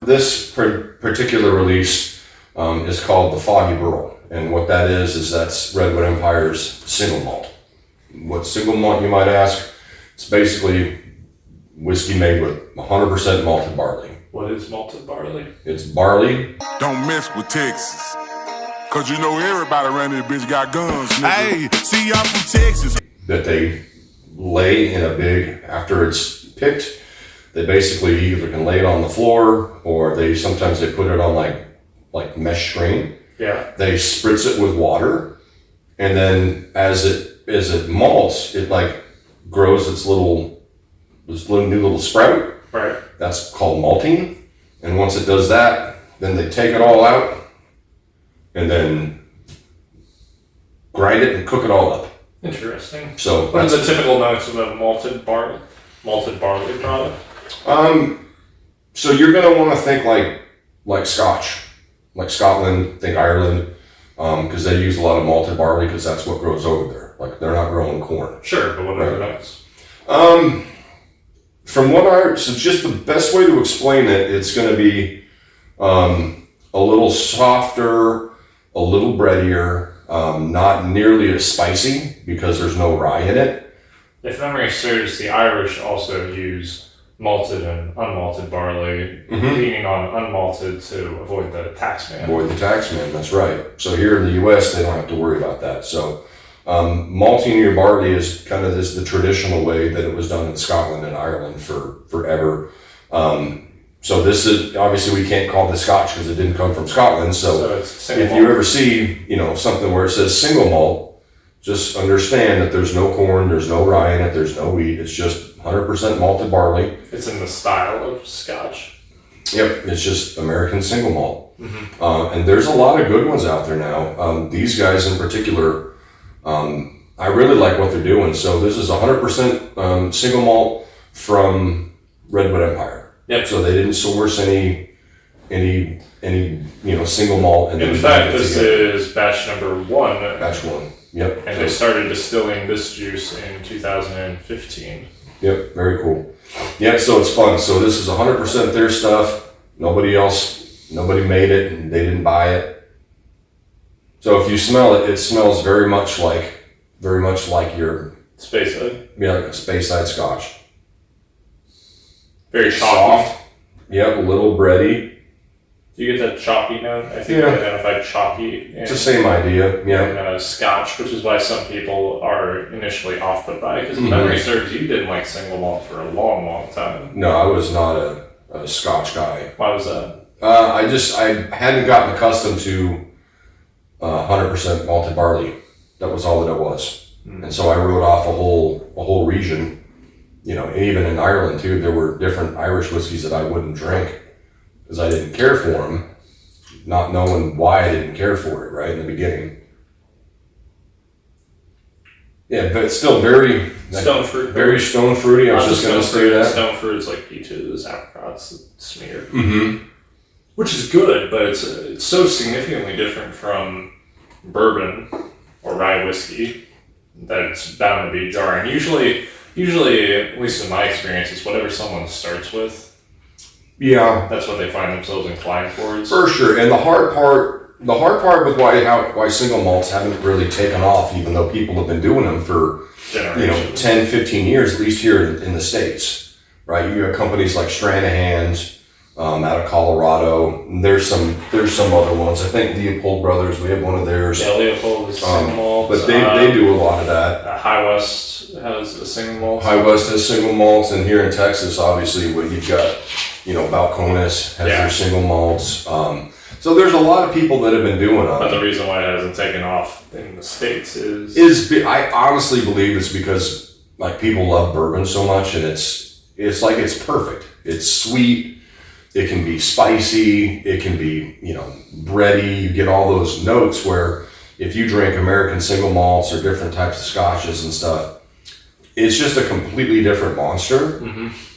This particular release is called the Foggy Burl. And what that is that's Redwood Empire's single malt. What single malt, you might ask? It's basically whiskey made with 100% malted barley. What is malted barley? It's barley. Don't mess with Texas. Cause you know everybody around this bitch got guns, nigga. Hey, see, I'm from Texas. That they lay in a big, after it's picked, they basically either can lay it on the floor or sometimes they put it on like mesh screen. Yeah. They spritz it with water, and then as it malts, it like grows this new little sprout. Right. That's called malting. And once it does that, then they take it all out and then grind it and cook it all up. Interesting. So what are the typical notes of a malted barley product? So you're gonna want to think like Scotch, like Scotland, think Ireland, because they use a lot of malted barley because that's what grows over there. Like they're not growing corn. Sure, but what are the notes? So just the best way to explain it, it's going to be a little softer, a little breadier, not nearly as spicy because there's no rye in it. If memory serves, the Irish also use malted and unmalted barley, leaning on unmalted to avoid the taxman. That's right. So here in the U.S., they don't have to worry about that. So malting your barley is kind of the traditional way that it was done in Scotland and Ireland for forever. So this is, obviously we can't call this Scotch because it didn't come from Scotland. So if you ever see, something where it says single malt, just understand that there's no corn, there's no rye in it, there's no wheat. It's just 100% malted barley. It's in the style of Scotch. Yep, it's just American single malt. And there's a lot of good ones out there now. These guys in particular, I really like what they're doing. So this is 100% single malt from Redwood Empire. Yep. So they didn't source any single malt. In fact, this is batch number 1. Batch 1. Yep. And they started distilling this juice in 2015. Yep. Very cool. Yeah. So it's fun. So this is 100% their stuff. Nobody made it, and they didn't buy it. So if you smell it, it smells very much like your Speyside. Yeah, like a Speyside Scotch. Very soft. Yep, a little bready. Do you get that choppy note? I think I identified choppy. It's the same idea. Yeah. In Scotch, which is why some people are initially off put by. Because if memory serves, you didn't like single malt for a long, long time. No, I was not a Scotch guy. Why was that? I hadn't gotten accustomed to 100% malted barley. That was all that it was. And so I wrote off a whole region, and even in Ireland too, there were different Irish whiskeys that I wouldn't drink because I didn't care for them, not knowing why I didn't care for it right in the beginning. Yeah, but it's still very stone fruit. Very stone fruity. I was just going to say that. Stone fruits like peaches, apricots, smeared. Which is good, but it's so significantly different from bourbon or rye whiskey that it's bound to be jarring. Usually, at least in my experience, it's whatever someone starts with. Yeah, that's what they find themselves inclined towards. For sure, and the hard part with why single malts haven't really taken off, even though people have been doing them for 10, 15 years, at least here in the States, right? You have companies like Stranahan's out of Colorado. There's some other ones. I think Leopold Brothers, we have one of theirs. Yeah, Leopold is single malt. But they do a lot of that. High West has a single malt. High West has single malts, and here in Texas, obviously, what you've got, Balcones has their single malts. So there's a lot of people that have been doing them. But the reason why it hasn't taken off in the States is I honestly believe it's because people love bourbon so much, and it's perfect. It's sweet. It can be spicy. It can be bready. You get all those notes where if you drink American single malts or different types of scotches and stuff, it's just a completely different monster.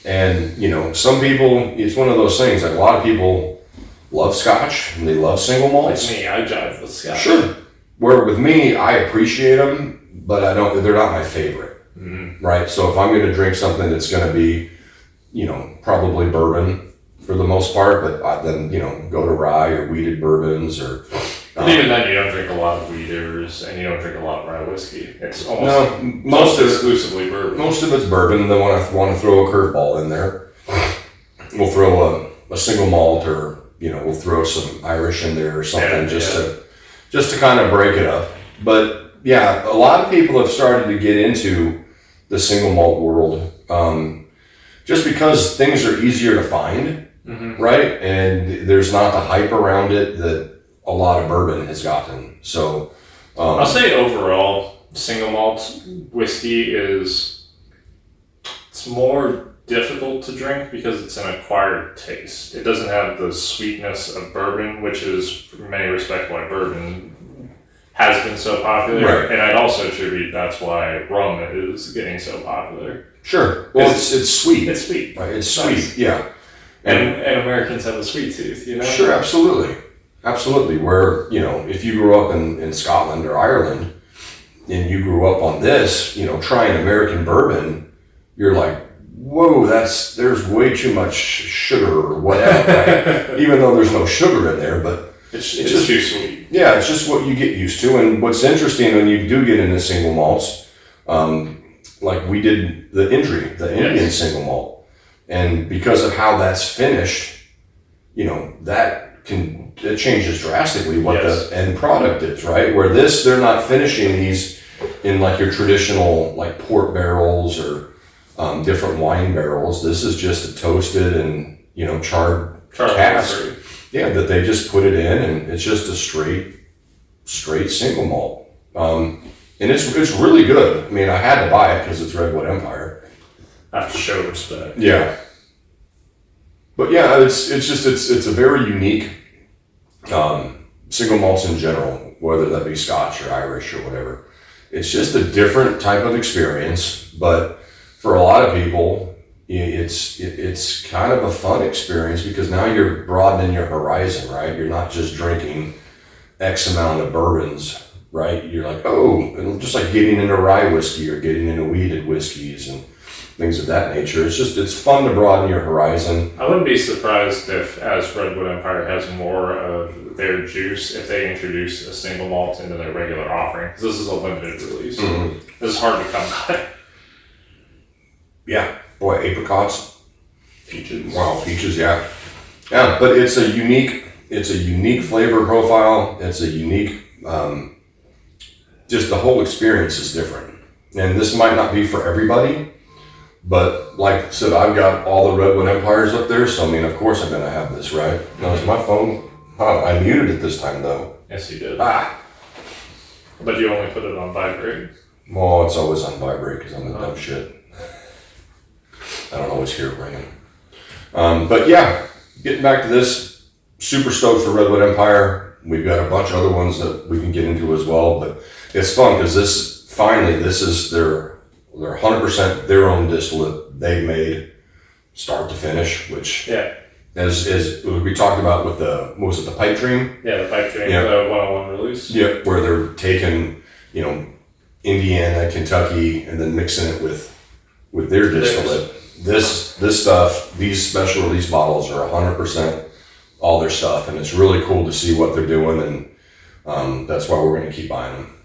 And some people, it's one of those things. Like a lot of people love Scotch and they love single malts. Like me, I jive with Scotch. Sure. Where with me, I appreciate them, but they're not my favorite. Right. So if I'm going to drink something that's going to be, probably bourbon, for the most part, but I then, go to rye or wheated bourbons or... And even then, you don't drink a lot of wheaters, and you don't drink a lot of rye whiskey. It's almost exclusively bourbon. Most of it's bourbon. Then when I want to throw a curveball in there, we'll throw a single malt, or we'll throw some Irish in there or something, just to kind of break it up. But yeah, a lot of people have started to get into the single malt world, just because things are easier to find, right? And there's not the hype around it that a lot of bourbon has gotten. So I'll say overall, single malt whiskey it's more difficult to drink because it's an acquired taste. It doesn't have the sweetness of bourbon, which is in many respects why bourbon has been so popular. Right. And I'd also attribute that's why rum is getting so popular. Sure. Well, it's sweet. It's sweet. Right. It's sweet. Yeah. And Americans have a sweet tooth, Sure, absolutely. Absolutely. Where, if you grew up in Scotland or Ireland and you grew up on this, trying American bourbon, you're like, whoa, there's way too much sugar or whatever, right? Even though there's no sugar in there, but it's just too sweet. Yeah, it's just what you get used to. And what's interesting when you do get into single malts, like we did the Indian single malt. And because of how that's finished, it changes drastically what the end product is, right? Where they're not finishing these in like your traditional like port barrels or different wine barrels. This is just a toasted and charred cask. Yeah, that they just put it in, and it's just a straight single malt. And it's really good. I mean, I had to buy it because it's Redwood Empire. I have to show respect. Yeah. But yeah, it's a very unique single malts in general, whether that be Scotch or Irish or whatever. It's just a different type of experience, but for a lot of people, it's kind of a fun experience because now you're broadening your horizon, right? You're not just drinking X amount of bourbons, right? You're like, and just like getting into rye whiskey or getting into wheated whiskeys and things of that nature. It's fun to broaden your horizon. I wouldn't be surprised if, as Redwood Empire has more of their juice, if they introduce a single malt into their regular offering. Because this is a limited release. Mm-hmm. This is hard to come by. Yeah. Boy, apricots. Peaches. Wow, peaches, yeah. Yeah, but it's a unique flavor profile. It's a unique, just the whole experience is different. And this might not be for everybody, but like I said, I've got all the Redwood Empires up there, so I mean, of course I'm going to have this, right? Now, is my phone... I muted it this time, though. Yes, you did. But you only put it on vibrate. Well, it's always on vibrate because I'm a dumb shit. I don't always hear it ringing. But yeah, getting back to this, super stoked for Redwood Empire. We've got a bunch of other ones that we can get into as well, but it's fun because this is their 100% their own distillate they made start to finish, which as we talked about with the pipe dream? Yeah, the pipe dream, the 101 release. Yeah, where they're taking, Indiana, Kentucky, and then mixing it with their distillate. This stuff, these special release bottles are 100% all their stuff, and it's really cool to see what they're doing, and that's why we're going to keep buying them.